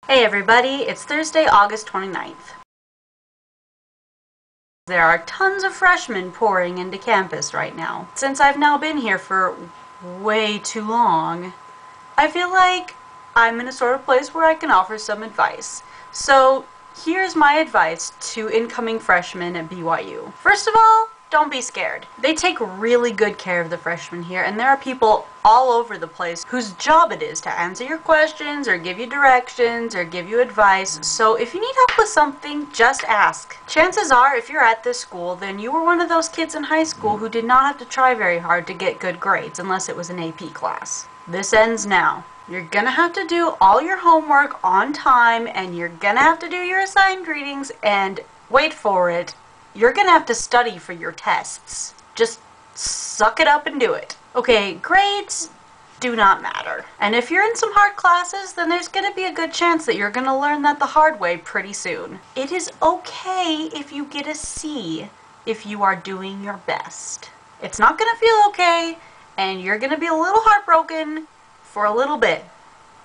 Hey everybody, it's Thursday, August 29th. There are tons of freshmen pouring into campus right now. Since I've now been here for way too long, I feel like I'm in a sort of place where I can offer some advice. So here's my advice to incoming freshmen at BYU. First of all, don't be scared. They take really good care of the freshmen here, and there are people all over the place whose job it is to answer your questions or give you directions or give you advice. So if you need help with something, just ask. Chances are, if you're at this school, then you were one of those kids in high school who did not have to try very hard to get good grades unless it was an AP class. This ends now. You're gonna have to do all your homework on time, and you're gonna have to do your assigned readings, and wait for it, you're gonna have to study for your tests. Just suck it up and do it. Okay, grades do not matter. And if you're in some hard classes, then there's gonna be a good chance that you're gonna learn that the hard way pretty soon. It is okay if you get a C if you are doing your best. It's not gonna feel okay, and you're gonna be a little heartbroken for a little bit,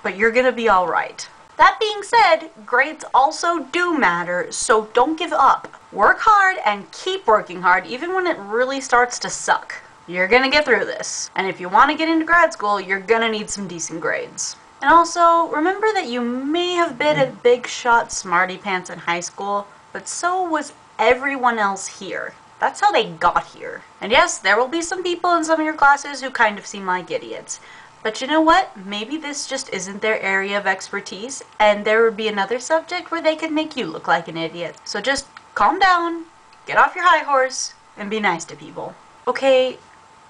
but you're gonna be alright. That being said, grades also do matter, so don't give up. Work hard and keep working hard even when it really starts to suck. You're gonna get through this. And if you want to get into grad school, you're gonna need some decent grades. And also, remember that you may have been a big shot smarty pants in high school, but so was everyone else here. That's how they got here. And yes, there will be some people in some of your classes who kind of seem like idiots. But you know what? Maybe this just isn't their area of expertise, and there would be another subject where they could make you look like an idiot. So just calm down, get off your high horse, and be nice to people. Okay,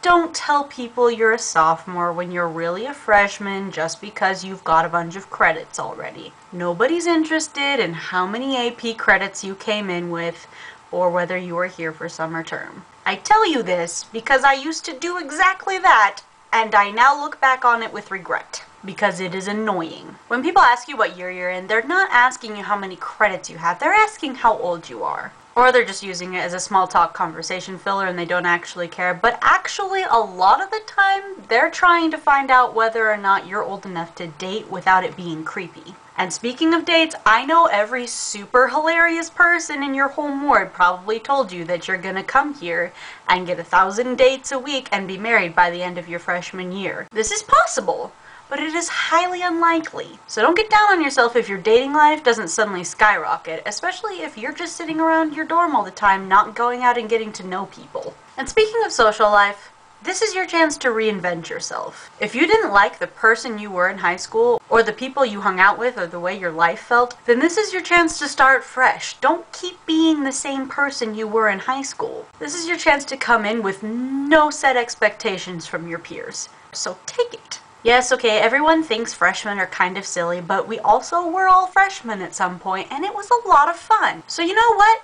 don't tell people you're a sophomore when you're really a freshman just because you've got a bunch of credits already. Nobody's interested in how many AP credits you came in with, or whether you were here for summer term. I tell you this because I used to do exactly that, and I now look back on it with regret, because it is annoying. When people ask you what year you're in, they're not asking you how many credits you have, they're asking how old you are. Or they're just using it as a small talk conversation filler and they don't actually care. But actually, a lot of the time, they're trying to find out whether or not you're old enough to date without it being creepy. And speaking of dates, I know every super hilarious person in your home ward probably told you that you're gonna come here and get 1,000 dates a week and be married by the end of your freshman year. This is possible, but it is highly unlikely. So don't get down on yourself if your dating life doesn't suddenly skyrocket, especially if you're just sitting around your dorm all the time, not going out and getting to know people. And speaking of social life, this is your chance to reinvent yourself. If you didn't like the person you were in high school, or the people you hung out with, or the way your life felt, then this is your chance to start fresh. Don't keep being the same person you were in high school. This is your chance to come in with no set expectations from your peers. So take it. Yes, okay, everyone thinks freshmen are kind of silly, but we also were all freshmen at some point, and it was a lot of fun. So you know what?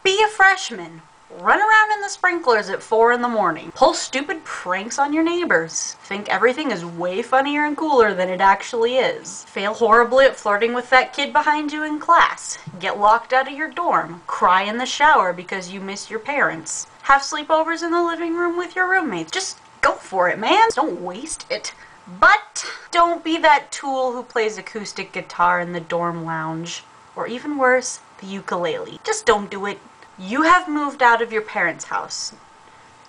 Be a freshman. Run around in the sprinklers at 4 in the morning. Pull stupid pranks on your neighbors. Think everything is way funnier and cooler than it actually is. Fail horribly at flirting with that kid behind you in class. Get locked out of your dorm. Cry in the shower because you miss your parents. Have sleepovers in the living room with your roommates. Just go for it, man. Don't waste it. But don't be that tool who plays acoustic guitar in the dorm lounge. Or even worse, the ukulele. Just don't do it. You have moved out of your parents' house.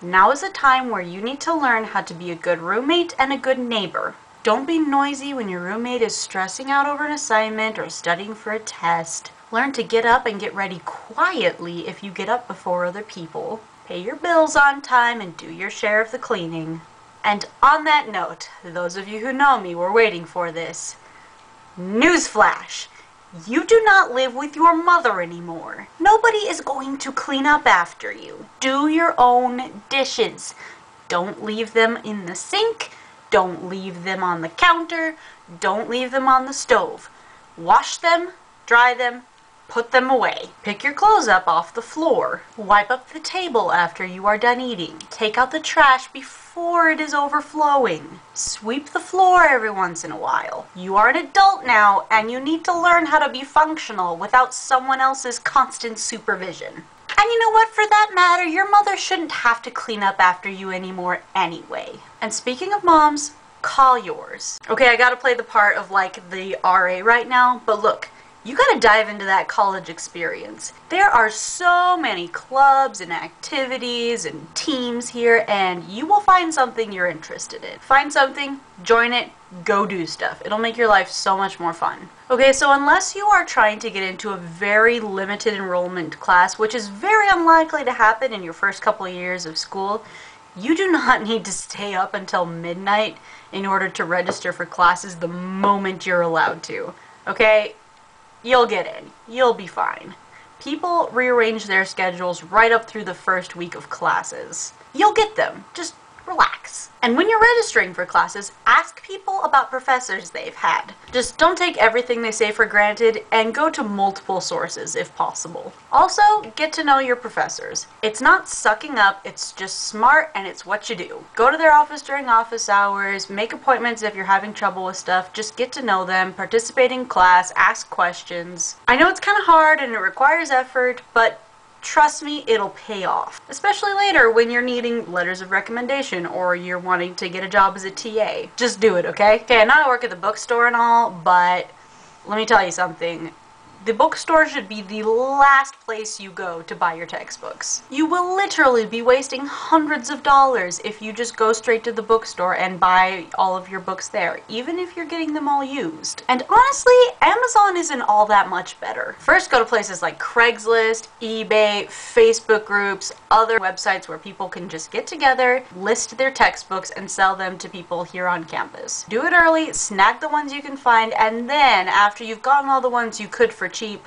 Now is a time where you need to learn how to be a good roommate and a good neighbor. Don't be noisy when your roommate is stressing out over an assignment or studying for a test. Learn to get up and get ready quietly if you get up before other people. Pay your bills on time and do your share of the cleaning. And on that note, those of you who know me were waiting for this. Newsflash! You do not live with your mother anymore. Nobody is going to clean up after you. Do your own dishes. Don't leave them in the sink. Don't leave them on the counter. Don't leave them on the stove. Wash them, dry them, put them away. Pick your clothes up off the floor. Wipe up the table after you are done eating. Take out the trash before it is overflowing. Sweep the floor every once in a while. You are an adult now, and you need to learn how to be functional without someone else's constant supervision. And you know what, for that matter, your mother shouldn't have to clean up after you anymore anyway. And speaking of moms, call yours. Okay, I gotta play the part of like the RA right now, but look, you gotta dive into that college experience. There are so many clubs and activities and teams here, and you will find something you're interested in. Find something, join it, go do stuff. It'll make your life so much more fun. Okay, so unless you are trying to get into a very limited enrollment class, which is very unlikely to happen in your first couple of years of school, you do not need to stay up until midnight in order to register for classes the moment you're allowed to. Okay? You'll get in. You'll be fine. People rearrange their schedules right up through the first week of classes. You'll get them. Just relax. And when you're registering for classes, ask people about professors they've had. Just don't take everything they say for granted and go to multiple sources if possible. Also, get to know your professors. It's not sucking up, it's just smart and it's what you do. Go to their office during office hours, make appointments if you're having trouble with stuff, just get to know them, participate in class, ask questions. I know it's kind of hard and it requires effort, but trust me, it'll pay off. Especially later when you're needing letters of recommendation or you're wanting to get a job as a TA. Just do it, okay? Okay, I know I work at the bookstore and all, but let me tell you something. The bookstore should be the last place you go to buy your textbooks. You will literally be wasting hundreds of dollars if you just go straight to the bookstore and buy all of your books there, even if you're getting them all used. And honestly, Amazon isn't all that much better. First, go to places like Craigslist, eBay, Facebook groups, other websites where people can just get together, list their textbooks, and sell them to people here on campus. Do it early, snag the ones you can find, and then after you've gotten all the ones you could for cheap,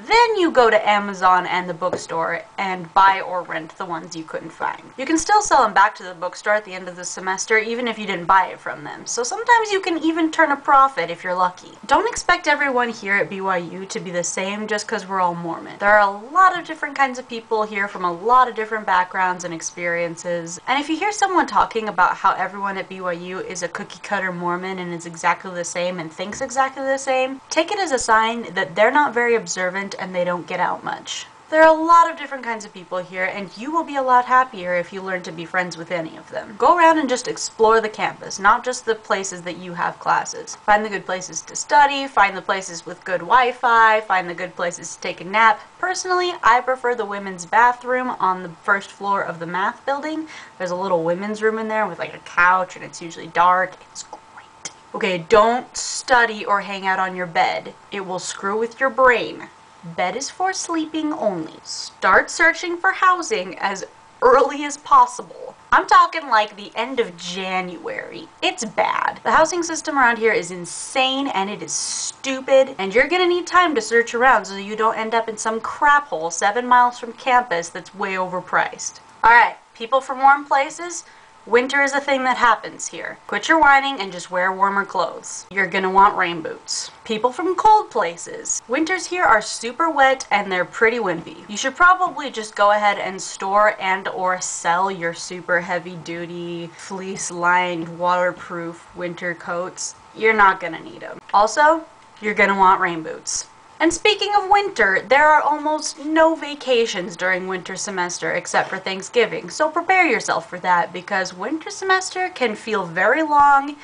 then you go to Amazon and the bookstore and buy or rent the ones you couldn't find. You can still sell them back to the bookstore at the end of the semester even if you didn't buy it from them. So sometimes you can even turn a profit if you're lucky. Don't expect everyone here at BYU to be the same just because we're all Mormon. There are a lot of different kinds of people here from a lot of different backgrounds and experiences. And if you hear someone talking about how everyone at BYU is a cookie cutter Mormon and is exactly the same and thinks exactly the same, take it as a sign that they're not very observant and they don't get out much. There are a lot of different kinds of people here, and you will be a lot happier if you learn to be friends with any of them. Go around and just explore the campus, not just the places that you have classes. Find the good places to study, find the places with good Wi-Fi, find the good places to take a nap. Personally, I prefer the women's bathroom on the first floor of the math building. There's a little women's room in there with like a couch, and it's usually dark. It's great. Okay, don't study or hang out on your bed. It will screw with your brain. Bed is for sleeping only. Start searching for housing as early as possible. I'm talking like the end of January. It's bad. The housing system around here is insane and it is stupid, and you're gonna need time to search around so you don't end up in some crap hole 7 miles from campus that's way overpriced. Alright, people from warm places, winter is a thing that happens here. Quit your whining and just wear warmer clothes. You're gonna want rain boots. People from cold places. Winters here are super wet and they're pretty wimpy. You should probably just go ahead and store and or sell your super heavy duty fleece lined waterproof winter coats. You're not gonna need them. Also, you're gonna want rain boots. And speaking of winter, there are almost no vacations during winter semester except for Thanksgiving, so prepare yourself for that because winter semester can feel very long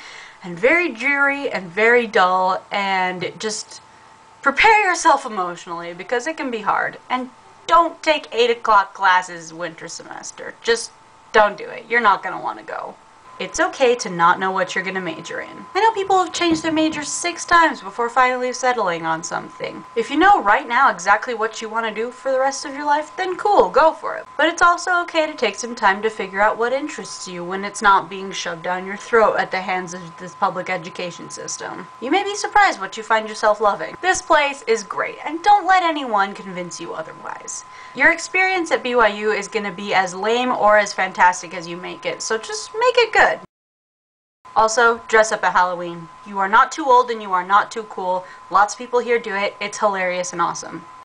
and very dreary and very dull, and just prepare yourself emotionally because it can be hard. And don't take 8 o'clock classes winter semester. Just don't do it. You're not going to want to go. It's okay to not know what you're going to major in. I know people have changed their majors 6 times before finally settling on something. If you know right now exactly what you want to do for the rest of your life, then cool, go for it. But it's also okay to take some time to figure out what interests you when it's not being shoved down your throat at the hands of this public education system. You may be surprised what you find yourself loving. This place is great, and don't let anyone convince you otherwise. Your experience at BYU is going to be as lame or as fantastic as you make it, so just make it good. Also, dress up at Halloween. You are not too old and you are not too cool. Lots of people here do it. It's hilarious and awesome.